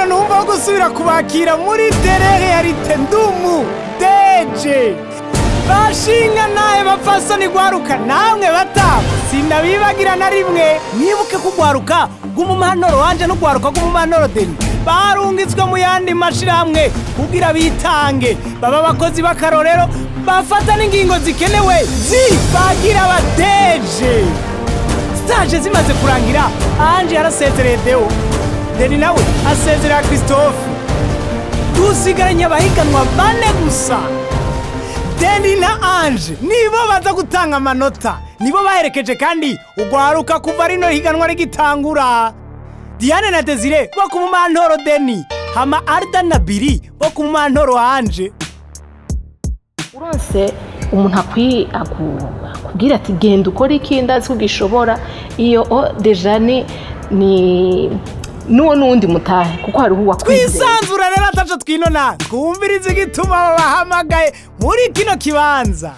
numva gusubira kubakira muri realite ndumu deje bashinga naye bapfasoni gwaruka namwe bataba sinabibagira na rimwe mwibuke kugwaruka gumumanoro wanje no gwaruka gumumanoro deni barungitswe mu yandi mashiramwe kugira bitange baba bakozi bakarorero bafata n'ingingo zikenewe bagira badeje stage zimaze kurangira anje yarasezereye Deo deni nawe asezerera Christophe dusigaranye abahiganwa bane gusa Deni na Ange nibo baza gutanga amanota nibo baherekeje kandi ugwaruka kuva rino higanwa rigitangura Diane na Desire bo ku mantoro Deni hama Arda na Biri bo ku mantoro Ange uronse umuntu akubwira ati genda ukora ikindi azi kugishobora iyo deja ni nuwo nundi mutahe kuko hari uwa kwisanzura rero ataco twinona twumviriza igituma babahamagaye muri kino kibanza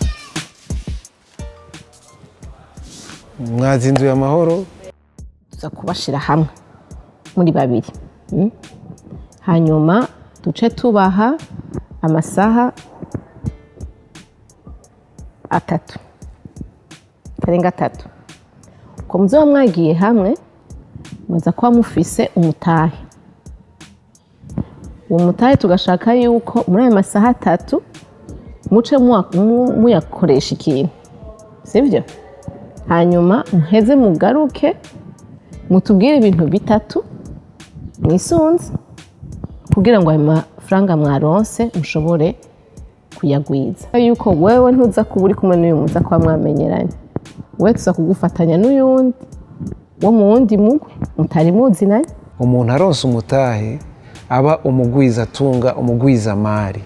mwazinduye amahoro tuza kubashira hamwe muri babiri hanyuma duce tubaha amasaha 3 karenga 3 ko muzo mwagiye hamwe muza kwa mufise umutahe uwo mutahe tugashaka yuko muri ayo masaha 3 muce muyakoresha ikintu sivyo hanyuma muheze mugaruke mutubwire ibintu bitatu mwisunze kugira ngo ayo mafaranga mwaronse mushobore kuyagwiza yuko wewe ntuza kuba uri kumwe n'uyu muza kwa mwamenyeranye wewe tuza kugufatanya n'uyundi wo mu wundi mugwi mutari muzinanye umuntu aronse umutahe aba umugwiza tunga umugwiza mari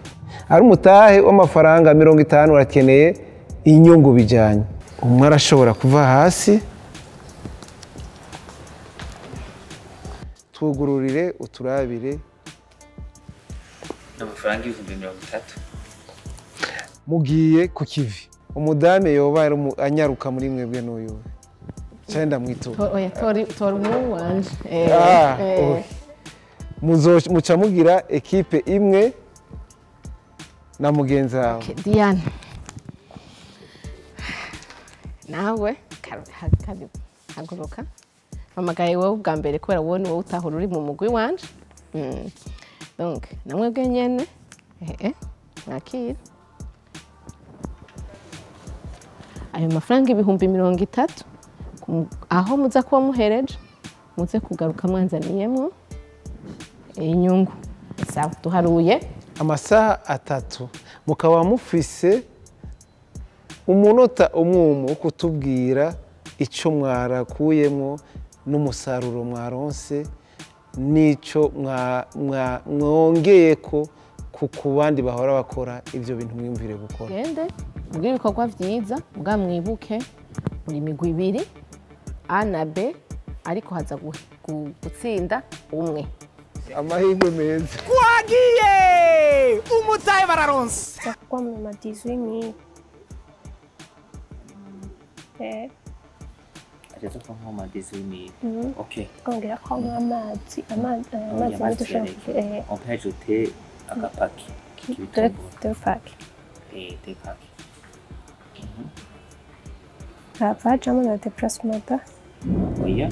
ari umutahe w'amafaranga 50 urakeneye inyungu bijanye umwe arashobora kuva hasi twugururire uturabire amafaranga 30 mugiye ku kivi umudame yoba anyaruka muri mwebwe n'uyu cyenda mwituba oya tori mu wanje muca mugira ekipe imwe na mugenzi wawe Diane nawe haguruka mamagaye wowe ubwa mbere kubera wowe ni wowe utahura uri mu mugwi wanje donc namwe bwe nyene nakira ayo mafaranga 30 aho muza kuba muhereje muze kugaruka mwanzaniyemo inyungu sawa tuharuye amasaha 3 mukaba mufise umunota umwumu wo kutubwira ico mwarakuyemo n'umusaruro mwaronse nico mwongeye ko kubandi bahora bakora ivyo bintu mwimvire gukora gende ubwo ibikorwa vyiza bwa mwibuke muri migwi 2 A na B ariko haza gutsinda umwe amahirwe meza twagiye umutahe bararonse kwa mama 18 Acha kwa mama 18 okay kongera kwa amazi on peut ajouter agapaki deux packs deux packs va jamo na déplacement da oya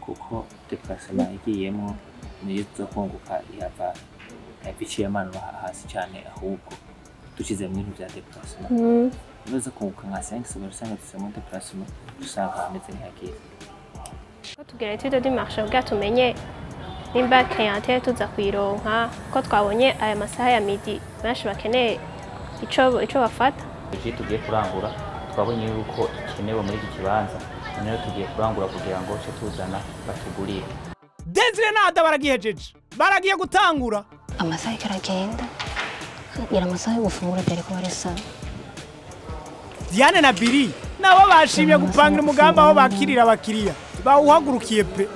kuko déplacement igiyemo niyo tuzokunguka yava biciye amano hasi cyane ahubwo dukize mu bintu bya déplacement nizo kunguka nka 5 usanga tusemo déplacement usanga hameze nk'agiye ko tugira étude de marché bwa tumenye nimba clientèle tuza kwironka ko twabonye aya masaha ya midi benshi bakeneye ico bafata tugiye kurangura twabonye yuko ikenewe muri iki kibanza none tugiye kurangura kugira ngo cyo tuzana batugurire Desire na Ada baragihejeje baragiye gutangura amasaha karagenda yara amasaha yo gufungura dore ko baresa Diane na Biri nabo bashimye gupanga umugambi aho bakirira abakiriya bawuhagurukiye pe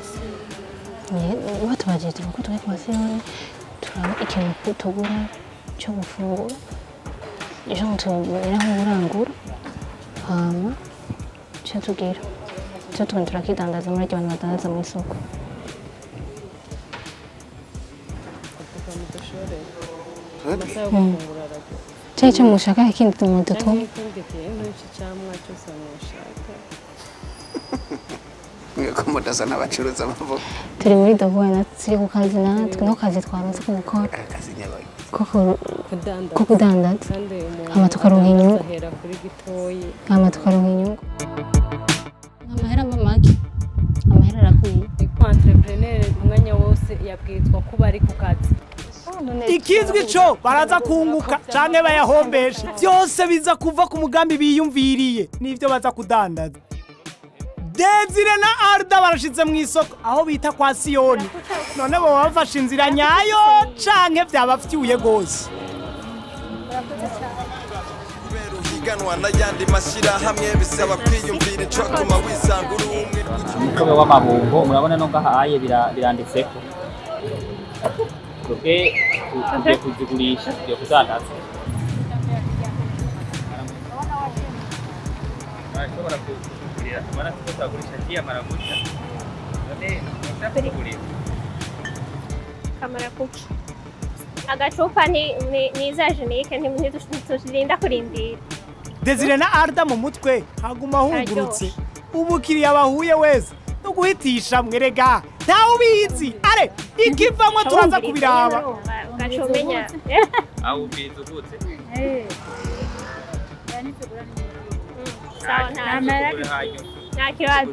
batubaje tuko twe kwasiyone turaba ikintu kutugura cyo gufungura ejo ntubera nko urangura hama cyo tugira icyo tuntu turakidandaza muri abantu badandaza mu isoko cyane cyo mushaka ikindi tumuntu tutumva mweko mudaza n'abacuruza amaboko turi muri Dogoya turi ku kazi natwe no kazi twaronse ko gukora akazi nyabaye ko kudandaza hama tukaronka inyungu amahera mamaki amahera arakwiye entrepreneur umwanya wose yabwitwa kuba ari ku kazi ikizwi cyo baraza kunguka canke bayahombesha byose biza kuva ku mugambi biyumviriye nivyo baza kudandaza. Desire na Arda barashize mu isoko aho bita kwa Siyoni none bo bafashe inzira nyayo canke byabafyuye gose. Higanwa n'ayandi mashyirahamwe bisaba kwiyumvira ico tuma wisangura umwe umukobe w'amabungo murabona no ngahaye biranditseko tugiye kuzigurisha tugiye kudandaza barashobora kugurira kubona ko twagurisha giye maraguca none ushaka kugurira kamera kuki agacupa ni za jenike ntiturinda kurindira. Desire na Arda mu mutwe haguma hungurutse ubu kiriya bahuye wese no guhitisha mwerega ntawe ubizi are ikivamwe turaza kubiraba ugacumenya aho ubizi ugutse sawa nta kibazo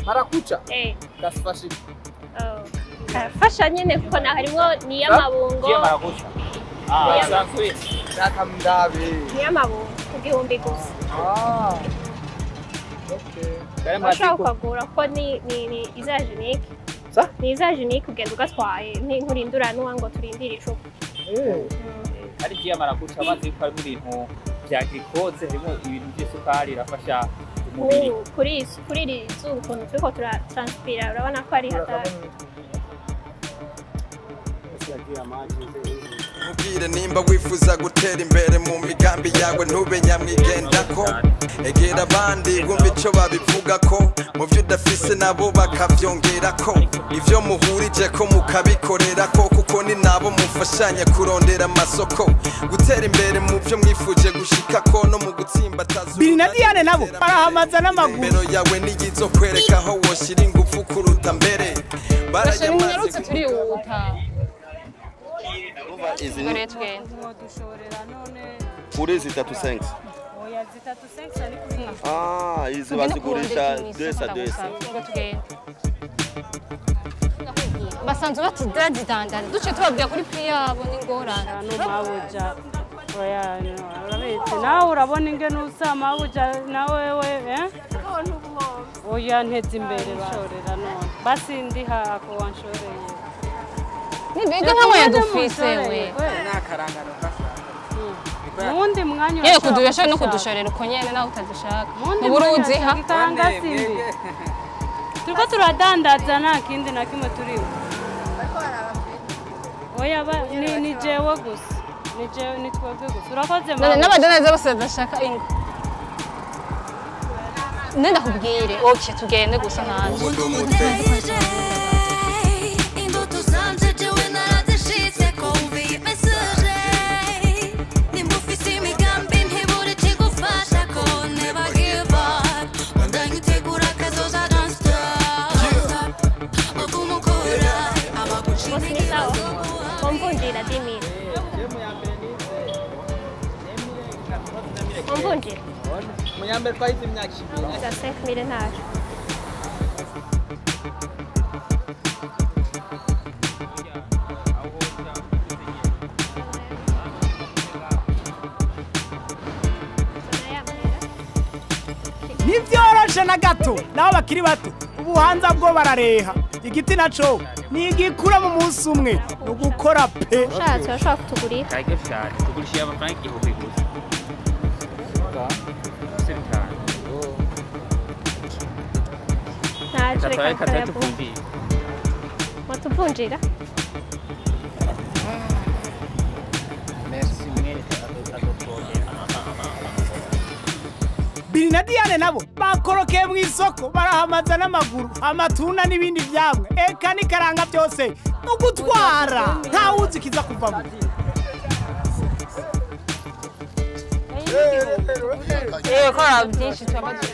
marakuca gasfashi fasha nyine kuko harimo n'iy'amabungo sanzwe nakamdabe n'iy'amabungo ku gihumbi gusa ushaka ukagura kuko ni iza jenike ni iza jenike ugenda ugatwaye nturindura n'uwa ngo turindire icupa ari giye marakuca amazi yuko harimo ibintu bya glucose harimo ibintu by'isukari irafasha umubiri kuri iri zuba ukuntu turiko turatranspira urabona ko ari hatari Mubwire nimba wifuza gutera imbere mu migambi yawe ntube nyamwigendako egera abandi wumva icyo babivuga ko mu byo udafise nabo bakavyongera ko ivyo muhurije ko mukabikorera ko kuko ni nabo mufashanya kurondera amasoko gutera imbere mu byo mwifuje gushika ko no mu gutsimbataza Biri na Diane nabo barahamaza n'amaguru imbero yawe nigizo kwereka aho woshira ingufu kuruta mbere barayamaze turihuta kuri zitatu 5 izi bazigurisha desa basanzwe batidandaza duce tubabwira kuri pri yabo n'ingorane mabuja nawe urabona ingene usa mabuja nawe oya nteze imbere bashorera none basi ndiha ako wanshoreye nibiga nkawe yadufise we nakarangano gasa mundi mwanya yewe kudubesha no kudushorera uko nyene nawe utazishaka mu Burundi ha ikaranga simbi turiko turadandaza nta kindi na kimwe turiho oya ni jewe gusa ni twebwe gusa urakoze n'abadandaza bose badashaka ingo nenda kubwire okay tugende gusa nanje Munyambere twahise imyaka 2 za 5000 ntaje nivyoroshe na gato nabo bakiri bato ubuhanza bwo barareha igiti naco ni igikura mu munsi umwe no gukora pe ushatse urashobora kutugurira kayike cyane tugurishije amafaranga igihumbi gusa ntaje reka katayatuvunjira watuvunjira Biri na Diane nabo bakorokeye mu isoko barahamaza n'amaguru amatunda n'ibindi vyamwe eka n'ikaranga byose no gutwara nta wuzi kiza kuvamo. Kora byinshi twamaze.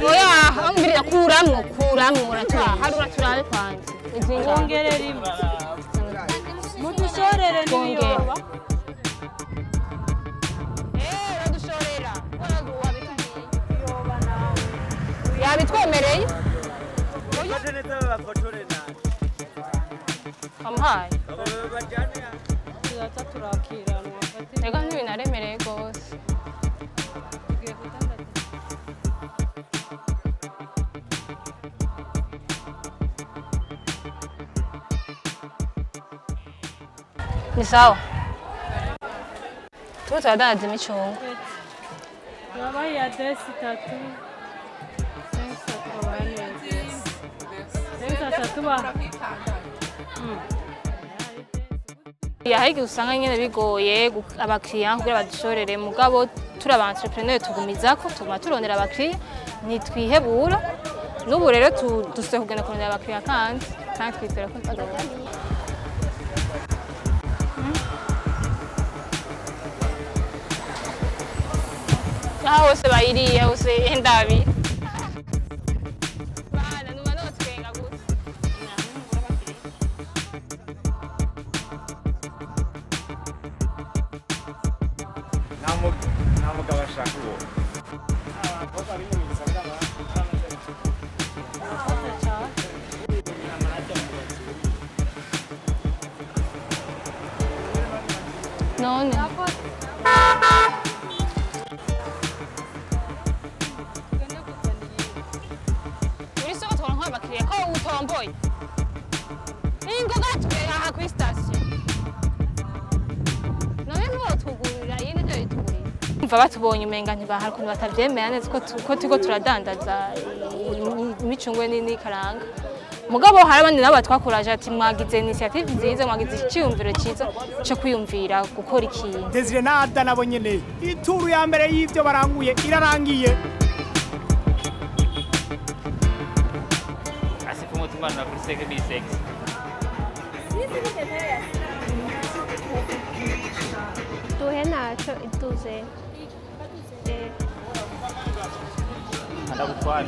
Oya, ambira kuramwo uratura. Harura turabe kwanze. Ongerera imwe. Mudushorere n'ibiyoba. Badushorera. Yabitwemereye. Amuhaye. Ega ntibinaremereye rwose. Ni sawa. Tutadandaza imicungwe. Yabaye ya desi 3. Yahigi usanga nyene bigoye abakiriya kugira badushorere mugabo turi aba entrepreneur tugumizako tuma turondera abakiriya nitwihebura n'ubu rero duseye kugenda kurondera abakiriya kandi twizera ko tuzabona. Aho hose bayiriye hose endabi none uri soko tubona nk'abakiriya ko utomboye ingoga tubera aha kuri sitasiyo none ntibotugurira yindi byo bitugurira umva batubonye umenga ntibahari ukuntu batabyemera neza ko turiko turadandaza imicungwe n'ikaranga mugabo hari abandi nabo batwakuraje ati mwagize initiative nziza mwagize icyumviro cyiza cyo kwiyumvira gukora ikintu. Desire na Ada nabo nyene ituru ya mbere y'ivyo baranguye irarangiye. Asifu mutumana na kuriseke bisex. Tuhe nacho ituze. Ndagutwara.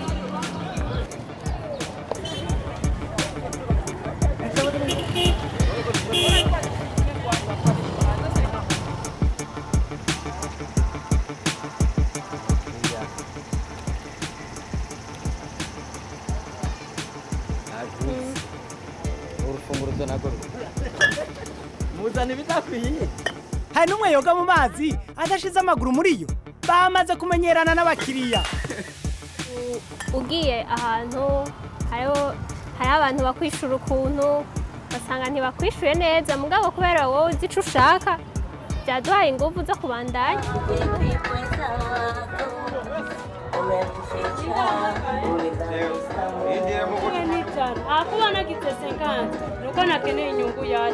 Urufunguruzo nako. Muzana bitakwiye. Hari numwe yoga mu mazi adashize amaguru muri yo. Bamaze kumenyerana n'abakiriya. Ugiye ahantu hari abantu bakwishura ukuntu basanga ntibakwishuye neza mugabo kubera wowe uzi ico ushaka byaduhaye ingufu zo kubandanya. Akuba nagize 50 nuko nakeneye inyungu ya 5.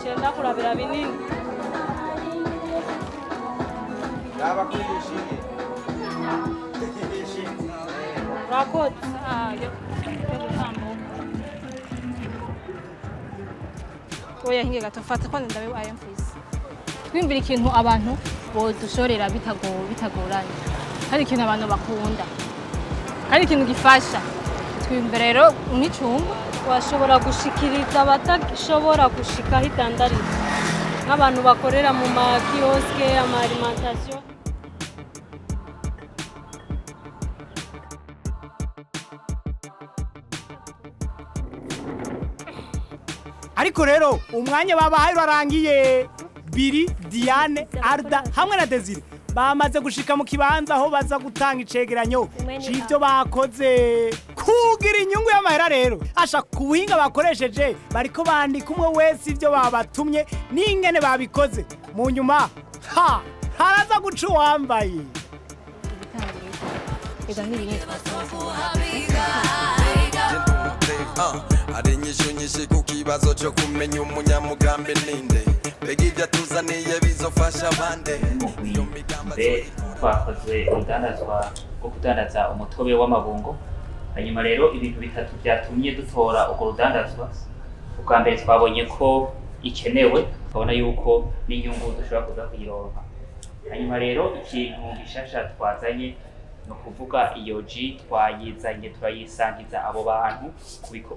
Chenda kurabira binini. Laba kwishimye. Rakot. Oya hinge gatofata ko ndabe ayamfise. Twimvira ikintu abantu bodushorera bitagoranye. Hari ikintu abantu bakunda. Hari ikintu gifasha. Twimvira rero nk'icungu washobora gushikiriza abatashobora gushika hitandariza. Nk'abantu bakorera mu makioske ama alimentation. Ariko rero umwanya babahaye urarangiye. Biri, Diane, Arda hamwe na Desire bamaze gushika mu kibanza aho baza gutanga icegeranyo c'ivyo bakoze kugira inyungu y'amahera rero asha kubuhinga bakoresheje bariko bandika umwe wese ivyo babatumye n'ingene babikoze mu nyuma haraza guca uwambaye ari inyishu nyinshi ku kibazo cyo kumenya umunyamugambi ninde mbega ibyo atuzaniye bizofasha abandi iyo migambi twakoze urudandazwa rwo kudandaza umutobe w'amabungo hanyuma rero ibintu bitatu byatumye dutora urwo rudandazwa ubwa mbere twabonye ko ikenewe tukabona yuko n'inyungu dushobora kuza kuyironka hanyuma rero ikintu gishasha twazanye no kuvuga iyo ji twayizanye turayisangiza abo bantu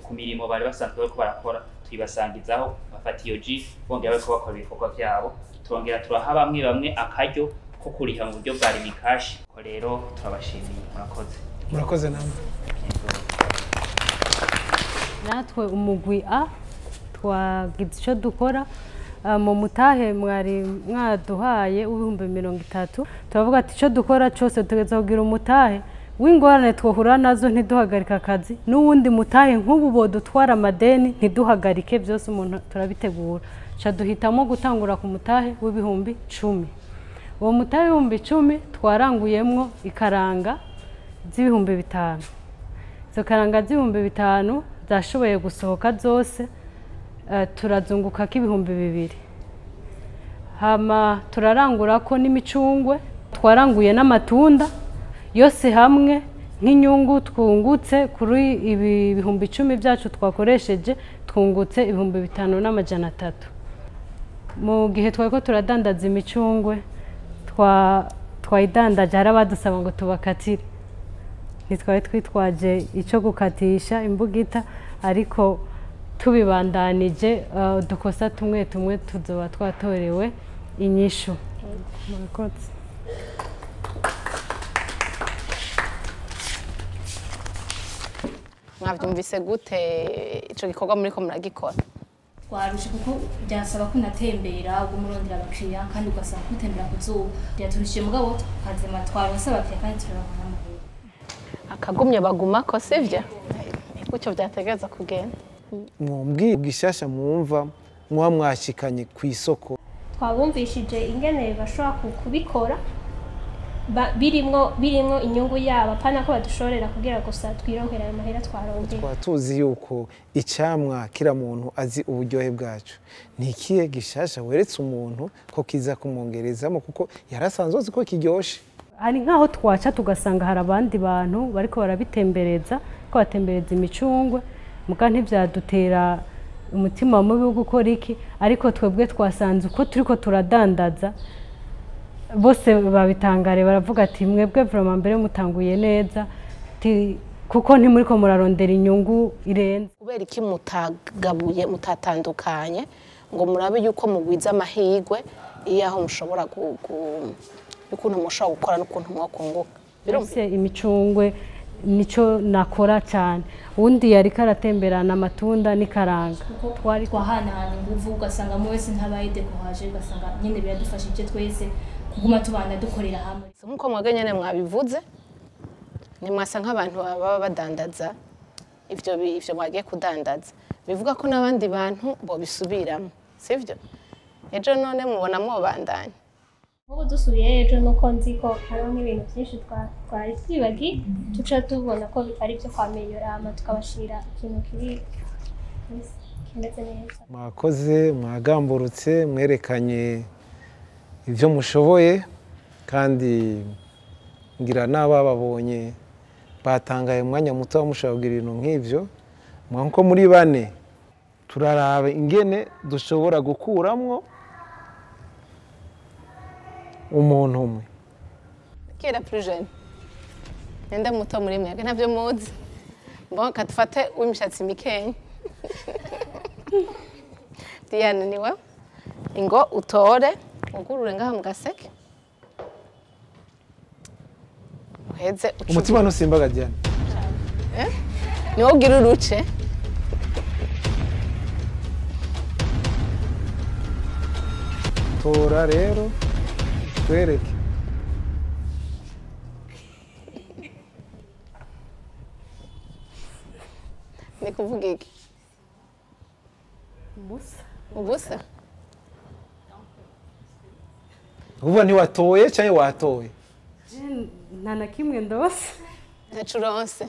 ku mirimo bari basanzwe bariko barakora tuyibasangizaho bafata iyo ji bongera bariko bakora ibikorwa vyabo turongera turaha bamwe bamwe akaryo ko kuriha mu buryo bwa rimikashi ko rero turabashimiye murakoze namwe natwe umugwi A twagize icyo dukora mu mutahe mwari mwaduhaye w'ibihumbi 30 turavuga ati icyo dukora cyose tugeza kugira umutahe w'ingorane twohura nazo ntiduhagarika akazi n'uwundi mutahe nk'ubu bodutwara amadeni ntiduhagarike byose umuntu turabitegura ca duhitamo gutangura ku mutahe w'ibihumbi 10 uwo mutahe w'ibihumbi 10 twaranguyemwo ikaranga z'ibihumbi 5 izo karanga z'ibihumbi 5 zashoboye gusohoka zose turazunguka k'ibihumbi 2 hama turarangura ko n'imicungwe twaranguye n'amatunda yose hamwe nk'inyungu twungutse kuri ibi bihumbi 10 byacu twakoresheje twungutse ibihumbi 5,300 mu gihe twako turadandaza imicungwe twayidandaje hari abadusaba ngo tubakatire ntitwaye twitwaje icyo gukatisha imbugita ariko tubibandanije dukosa tumwe tuzoba twatorewe inyishu murakoze mwabyumvise gute ico gikorwa muri ko muragikora twarushe kuko byasaba ko natembera ubwo murondera abakiriya kandi ugasanga gutembera ku zuba byaturushije mugabo tukazema twaronse abakiriya kandi turabona amahoro akagumye baguma ko sivyo gutyo byategeza kugenda mwumbwi gishasha mwumva mwashikanye ku isoko twabumvishije ingene bashobora kubikora birimwo inyungu yabo apana ko badushorera kugira gusa twironkera ayo mahera twarongeye twatuzi yuko icamwa kira muntu azi uburyohe bwacu ni ikihe gishasha weretse umuntu ko kiza kumwongerezamo kuko yarasanzwe azi ko kiryoshe hari nkaho twaca tugasanga hari abandi bantu bariko barabitembereza ko batembereza imicungwe muga ntivyadutera umutima mubi wo gukora iki ariko twebwe twasanze uko turiko turadandaza bose babitangare baravuga ati mwebwe vraiment mbere mutanguye neza kuko ntimuri ko murarondera inyungu irenze kubera iki mutagabuye mutatandukanye ngo murabe yuko mugwiza amahirwe iyaho mushobora ukuntu mushobora gukora n'ukuntu mwakunguka birumvise imicungwe nico nakora cyane undi yari karatemberana amatunda n'ikaranga twari twahanahana inguvu ugasanga mu wese ntabayide kuhaje ugasanga nyine biradufashije twese kuguma tubana dukorera hamwe nkuko mwage nyene mwabivuze ni mwasa nk'abantu baba badandaza ivyo mwagiye kudandaza bivuga ko n'abandi bantu bo bisubiramo sivyo ejo none mubona mwobandanya ubu dusubiye ejo nuko nzi ko hariho n'ibintu byinshi twari twibagi tuca tubona ko ari byo kwamenyera hama tukabashira ikintu kimeze neza mwakoze mwagamburutse mwerekanye ivyo mushoboye kandi ngira n'abababonye batangaye umwanya muto mushobora kugira ibintu nk'ivyo mwanko muri bane turaraba ingene dushobora gukuramwo umuntu umwe kera plus jeune nenda muto muri mwege ntavyo muzi mbona katufate w'imishatsi mikenya Diane niwe ingo utore ugurure ngaha mu gaseke uheze umutima ntusimbaga Diane niwo ugira uruce tora rero twereke ni kuvuga iki ubusa uvuga ntiwatoye cyangwa watoye nta na kimwe ndose ntacuronse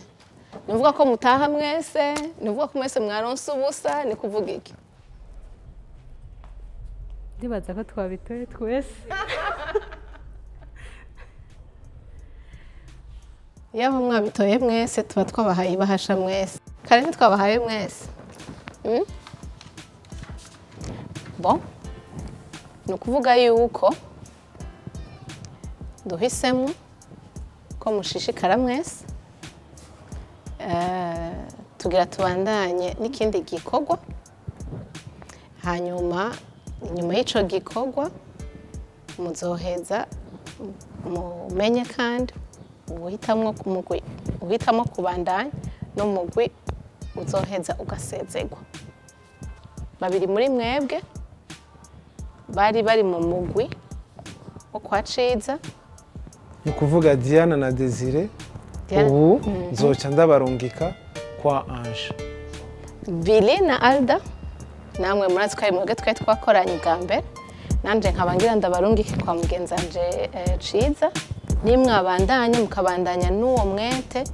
Nuvuga ko mutaha mwese, nuvuga ko mwese mwaronse ubusa, ni kuvuga iki? ndibaza ko twabitoye twese. Yaba mwabitoye mwese tuba twabahaye ibahasha mwese. Kare ntitwabahaye mwese. Bon. Ni ukuvuga yuko duhisemo ko mushishikara mwese. Tugira tubandanye n'ikindi gikorwa. Hanyuma inyuma y'ico gikorwa muzoheza mumenye kandi uhitamo kubandanya n'umugwi uzoheza ugasezegwa. Babiri muri mwebwe bari mu mugwi wo kwa Ciza. Ni kuvuga Diana na Desire. Ubu nzoca ndabarungika kwa Ange. Billy na Alda namwe murazi ko ari mwebwe twari twakoranye bwa mbere. Nanje nkaba ngira ndabarungike kwa mugenzanje Ciza. Nimwabandanya mukabandanya n'uwo mwete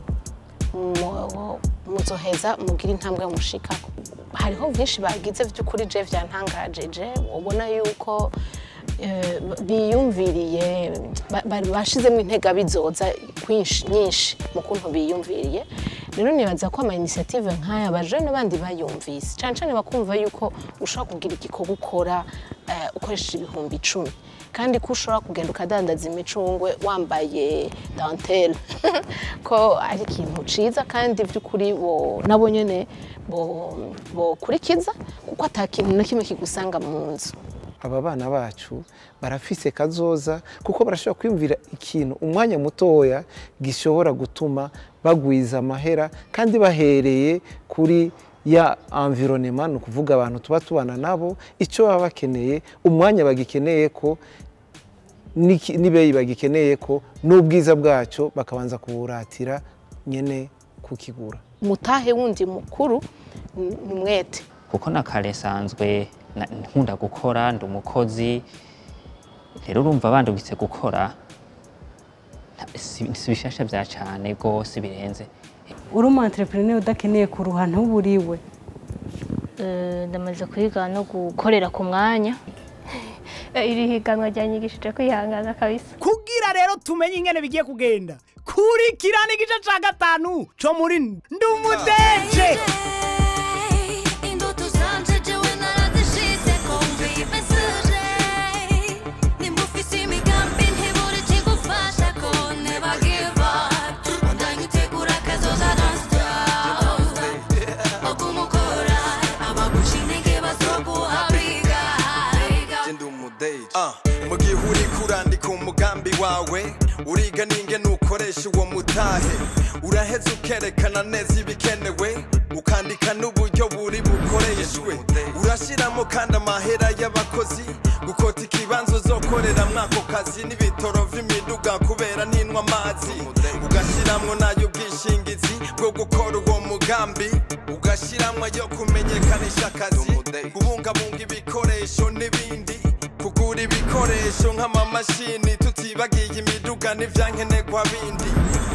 muzoheza mugira intambwe mushikako. Hariho byinshi bagize by'ukuri je vyantangaje je ubona yuko biyumviriye bashizemo intega bizoza kwinshi nyinshi mu kuntu biyumviriye. Rero nibaza ko ama initiative nk'aya abajene bandi bayumvise cyane bakumva yuko ushobora kugira igikorwa ukora ukoresha ibihumbi 10 kandi ko ushobora kugenda ukadandaza imicungwe wambaye dentelle ko ari ikintu ciza kandi by'ukuri nabo nyene bo kurikiza kuko atakintu na kimwe kigusanga mu nzu. Aba bana bacu barafise kazoza kuko barashobora kwimvira ikintu umwanya mutoya gishobora gutuma bagwiza amahera kandi bahereye kuri ya environnement, kuvuga abantu tuba tubana nabo icyo baba bakeneye umwanya bagikeneye ko nibeyi bagikeneye ko n'ubwiza bwacu bakabanza kuburatira nyene kukigura. Mutahe wundi mukuru ni mwete kuko nakare sanzwe nkunda gukora ndi umukozi rero urumva bandugitse gukora si bishasha bya cyane gose birenze. Uri umu entrepreneur udakeneye kuruha ntuburiwe. Ndamaze kwiga no gukorera ku mwanya. Iri higanwa ryanyigishije kwihangana kabisa. Kugira rero tumenye ingene bigiye kugenda kurikirana igice ca 5 co muri Ndumudeje. Mugihe uri kurandika umugambi wawe uriga ninge nukoresha uwo mutahe uraheza ukerekana neza ibikenewe ukandika n'uburyo buri bukoreshwe urashiramo kandi amahera y'abakozi gukota ikibanza uzokorera mwako kazi n'ibitoro vy'imiduga kubera ninwa amazi ugashiramwo nayo bwishingizi bwo gukora uwo mugambi ugashiramwo yo kumenyekanisha akazi kubungabunga ibikoresho n'ibindi kugura ibikoresho nk'amamashini tutibagiye imiduga n'ivyankenerwa bindi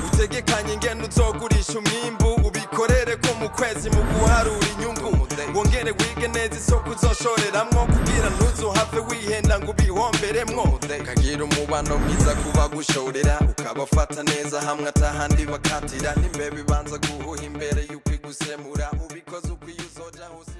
utegekanye ingene uzogurisha umwimbu ubikorere ko mu kwezi mu guharura inyungu wongere wige neza isoko uzoshoreramwo kugira ntuzohave wihenda ngo ubihomberemwo kagira umubano mwiza kuba gushorera ukabafata neza hamwe atahandi bakatira n'imbebe banza guhuha imbere y'uko igusemura ubikoze ukwiye uzoja hose